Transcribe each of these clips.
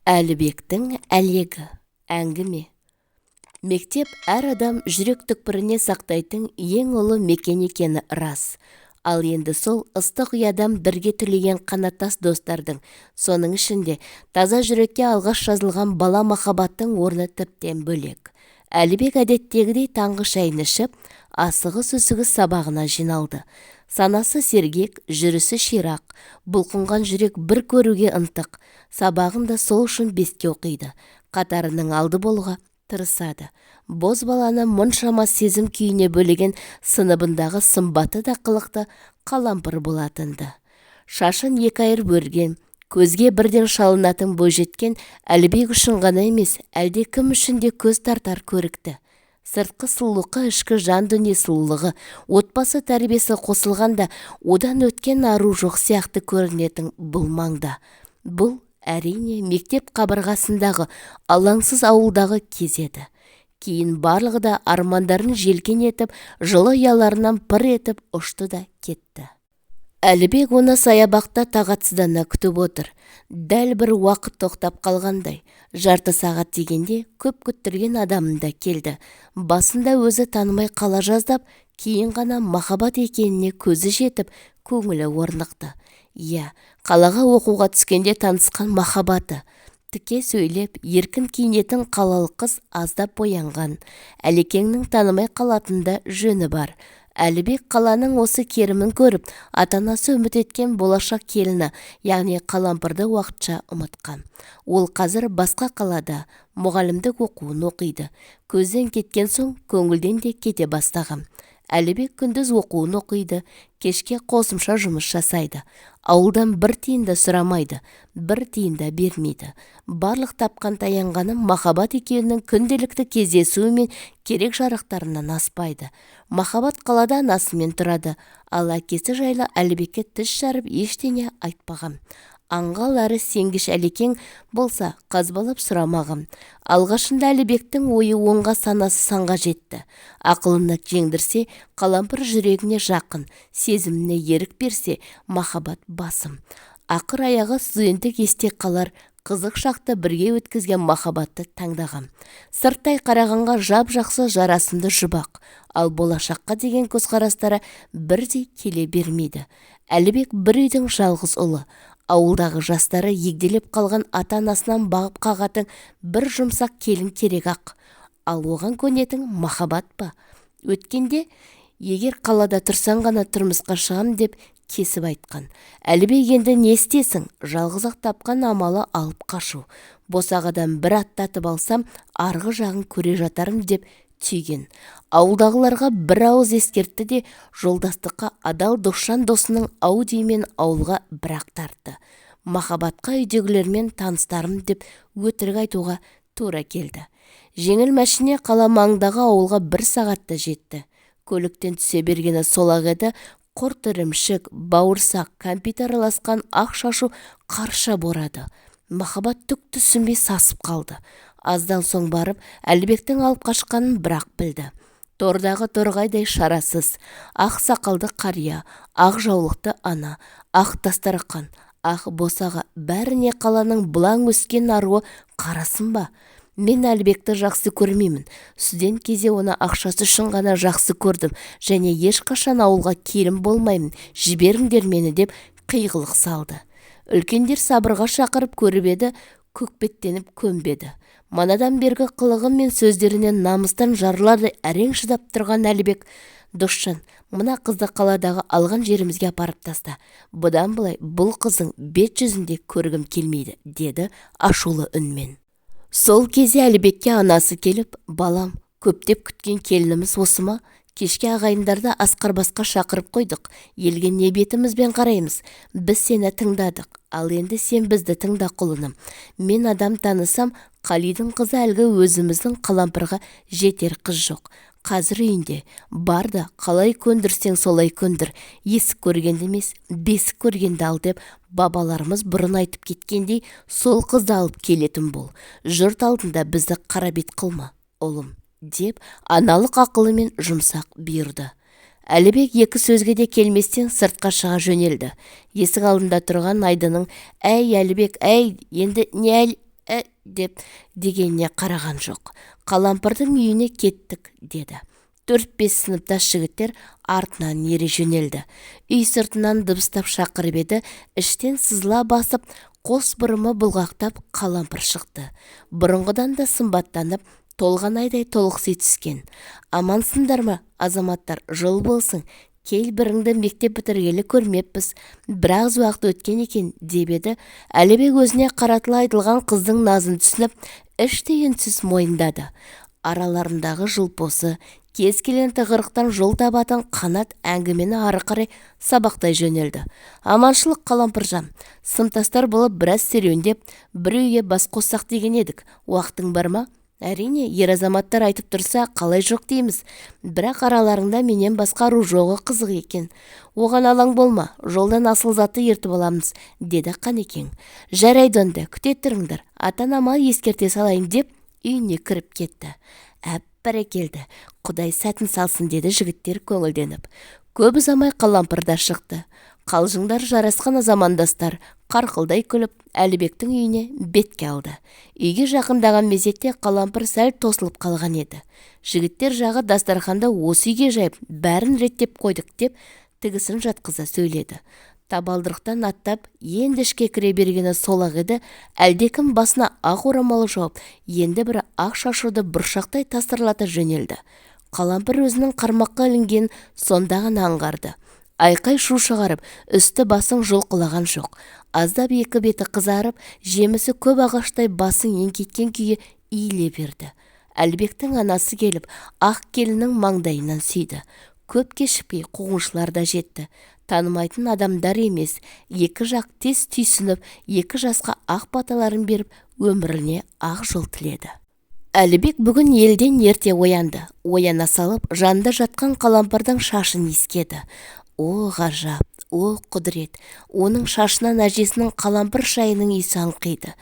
Әлібектің әлегі. Әңгіме. Мектеп әр адам жүрек түкпіріне сақтайтын ең ұлы мекен екені рас. Ал енді сол ыстық ұядан бірге түлеген қанаттас достардың, соның ішінде таза жүрекке алғаш жазылған бала махаббаттың орны тіптен бөлек. Әлібек әдеттегідей таңғы шайын ішіп, асығыс-үсігіс сабағына жиналды. Санасы сергек, жүрісі ширақ, бұлқынған жүрек бір көруге ынтық. Сабағын да сол үшін беске оқиды. Қатарының алды болуға тырысады. Боз баланы мұншама сезім күйіне бөлеген сыныбындағы сымбаты да қылықты қалампыр болатынды. Шашын екі айырып өрген, көзге бірден шалынатын бойжеткен Әлібек үшін ғана емес, әлде кім үшін де көз тартар көрікті. Сыртқы сұлулыққа ішкі жан дүние сұлулығы, отбасы тәрбиесі қосылғанда, одан өткен ару жоқ сияқты көрінетін бұл маңда. Бұл әрине мектеп қабырғасындағы алаңсыз ауылдағы кез еді. Кейін барлығы да армандарын желкен етіп, жылы ұяларынан пыр етіп ұшты да кетті. Әлібек оны саябақта тағатсыздана күтіп отыр. Дәл бір уақыт тоқтап қалғандай. Жарты сағат дегенде көп күттірген адамында келді. Басында өзі танымай қала жаздап, кейін ғана махаббат екеніне көзі жетіп, көңілі орнықты. Иә, қалаға оқуға түскенде танысқан махаббаты. Тіке сөйлеп, еркін киінетін қалалық қыз аздап боянған. Әлекеңнің танымай қалатында жөні бар. Әлібек қаланың осы керімін көріп, ата-анасы үміт еткен болашақ келіні, яғни қалампырды уақытша ұмытқан. Ол қазір басқа қалада мұғалімдік оқуын оқиды. Көзден кеткен соң көңілден де кете бастаған. Әлібек күндіз оқуын оқиды, кешке қосымша жұмыс жасайды. Ауылдан бір тиын да сұрамайды, бір тиын да бермейді. Барлық тапқан таянғаны махаббат екеуінің күнделікті кездесуі мен керек жарақтарынан аспайды. Махаббат қалада анасымен тұрады, ал әкесі жайлы Әлібекке тіс жарып ештеңе айтпаған. Аңғал әрі сенгіш Әлекең болса қазбалап сұрамаған. Алғашында Әлібектің ойы оңға, санасы санға жетті. Ақылына жеңдірсе, қалампыр жүрегіне жақын, сезіміне ерік берсе, махаббат басым. Ақыр аяғы студенттік есте қалар, қызық шақты бірге өткізген махаббатты таңдаған. Сырттай қарағанға жап-жақсы жарасымды жұбақ, ал болашаққа деген көзқарастары бірдей келе бермейді. Әлібек бір үйдің жалғыз ұлы. Ауылдағы жастары егделеп қалған ата-анасынан бағып қағатын бір жұмсақ келін керек ақ. Ал оған көнетін махаббат па? Өткенде, егер қалада тұрсаң ғана тұрмысқа шығам деп кесіп айтқан. Әлібек енді не істесін? Жалғыз-ақ тапқан амалы алып қашу. Босағадан бір аттатып алсам, арғы жағын көре жатарым деп түйген. Ауылдағыларға бір ауыз ескертті де жолдастыққа адал досжан досының ау деймен ауылға бірақ тартты. Махаббатқа үйдегілермен таныстарым деп өтірік айтуға тура келді. Жеңіл мәшіне қала маңындағы ауылға бір сағатта жетті. Көліктен түсе бергені сол-ақ еді, құрт ірімшік, бауырсақ, кәмпит араласқан ақ шашу қарша борады. Махаббат түк түсінбей сасып қалды. Аздан соң барып, Әлібектің алып қашқанын бірақ білді. Тордағы торғайдай шарасыз, ақ сақалды қария, ақ жаулықты ана, ақ дастарқан, ақ босаға, бәріне қаланың бұлаң өскен аруы қарасын ба? Мен Әлібекті жақсы көрмеймін. Студент кезде оны ақшасы үшін ғана жақсы көрдім, және ешқашан ауылға келін болмаймын, жіберіңдер мені деп қиғылық салды. Үлкендер сабырға шақырып көріп еді, көкпеттеніп көнбеді. Манадан бергі қылығы мен сөздерінен намыстан жарылады әрең шыдап тұрған Әлібек, досжан, мына қызды қаладағы алған жерімізге апарып таста. Бұдан былай бұл қыздың бет жүзінде көргім келмейді, деді ашулы үнмен. Сол кезде Әлібекке анасы келіп, балам, көптеп күткен келініміз осы ма? Кешке ағайындарды асқарбасқа шақырып қойдық. Елге не бетімізбен қараймыз? Біз сені тыңдадық, ал енді сен бізді тыңда құлыным. Мен адам танысам, Қалидың қызы әлгі өзіміздің қалампырға жетер қыз жоқ. Қазір үйінде бар да, қалай көндірсең солай көндір. Есік көргенді емес, бесік көргенді ал деп бабаларымыз бұрын айтып кеткендей, сол қызды алып келетін бол. Жұрт алдында бізді қара бет қылма, ұлым, деп аналық ақылымен жұмсақ бұйырды. Әлібек екі сөзге де келместен сыртқа шыға жөнелді. Есік алдында тұрған Айдының, әй Әлібек, әй, енді не деп дегеніне қараған жоқ. Қалампырдың үйіне кеттік, деді. 4-5 сыныптас жігіттер артынан ере жөнелді. Үй сыртынан дыбыстап шақырып еді, іштен сызыла басып, қос бұрымы бұлғақтап Қалампыр шықты. Бұрынғыдан да сымбаттанып, толған айдай толықси түскен. Амансыңдар ма, азаматтар, жыл болсын. Кел, біріңді мектеп бітіргелі көрмеппіз. Біраз уақыт өткен екен, деп еді. Әлібек өзіне қаратыла айтылған қыздың назын түсініп, іштей үнсіз мойындады. Араларындағы жылпосы, кез келген тығырықтан жол табатын қанат әңгімені ары қарай сабақтай жөнелді. Аманшылық, Қалампыржан. Сымтастар болып біраз серуендеп, бір үйге бас қоссақ деген едік. Уақытың бар ма? Әрине, ер азаматтар айтып тұрса, қалай жоқ дейміз. Бірақ араларыңда менен басқа ру жоғы қызық екен. Оған алаң болма, жолдан асыл заты ертіп аламыз, деді Қанекең. Жарайды онда, күте тұрыңдар. Ата-анама ескерте салайын деп үйіне кіріп кетті. Бәрекелді, Құдай сәтін салсын, деді жігіттер көңілденіп. Көп ұзамай Қалампыр да шықты. Қалжыңдар жарасқан замандастар қарқылдай күліп, Әлібектің үйіне бетке алды. Үйге жақындаған мезетте Қалампыр сәл тосылып қалған еді. Жігіттер жағы дастарханды осы үйге жайып, бәрін реттеп қойдық деп, тігісін жатқыза сөйледі. Табалдырықтан аттап, енді ішке кіре бергені сол-ақ еді, әлдекім басына ақ орамалы жауып, енді бірі ақ шашуды бұршақтай тастырлата жөнелді. Қалампыр өзінің қармаққа ілінген сонда ғана аңғарды. Айқай шу шығарып, үсті басың жұлқылаған жоқ. Аздап екі беті қызарып, жемісі көп ағаштай басың еңкеткен күйі иіле берді. Әлібектің анасы келіп, ақ келінің маңдайынан сүйді. Көп кешікпей қуғыншылар да жетті. Танымайтын адамдар емес, екі жақ тез түйсініп, екі жасқа ақ баталарын беріп, өміріне ақ жол тіледі. Әлібек бүгін елден ерте оянды. Ояна салып, жанында жатқан Қалампырдың шашын иіскеді. О, ғажап, о, құдірет. Оның шашынан әжесінің Қалампыр шайының иісі аңқиды.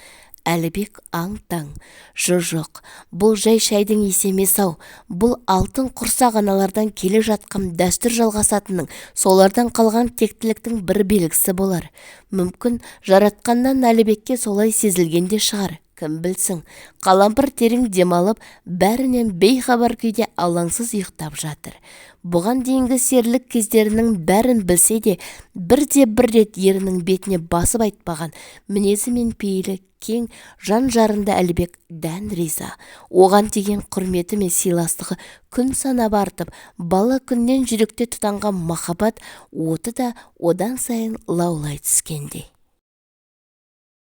Әлібек аң-таң. Жоқ, бұл жай шайдың иісі емес-ау. Бұл алтын құрсақ аналардан келе жатқан дәстүр жалғасатынның, солардан қалған тектіліктің бір белгісі болар. Мүмкін жаратқаннан Әлібекке солай сезілген де шығар. Кім білсін. Қалампыр терең демалып, бәрінен бейхабар күйде алаңсыз ұйықтап жатыр. Бұған дейінгі серлік кездерінің бәрін білсе де, бірде-бір рет ерінің бетіне басып айтпаған мінезі мен пейілі кең жан жарында Әлібек дән риза. Оған деген құрметі мен сыйластығы күн санап артып, бала күннен жүректе тұтанған махаббат оты да одан сайын лаулай түскендей.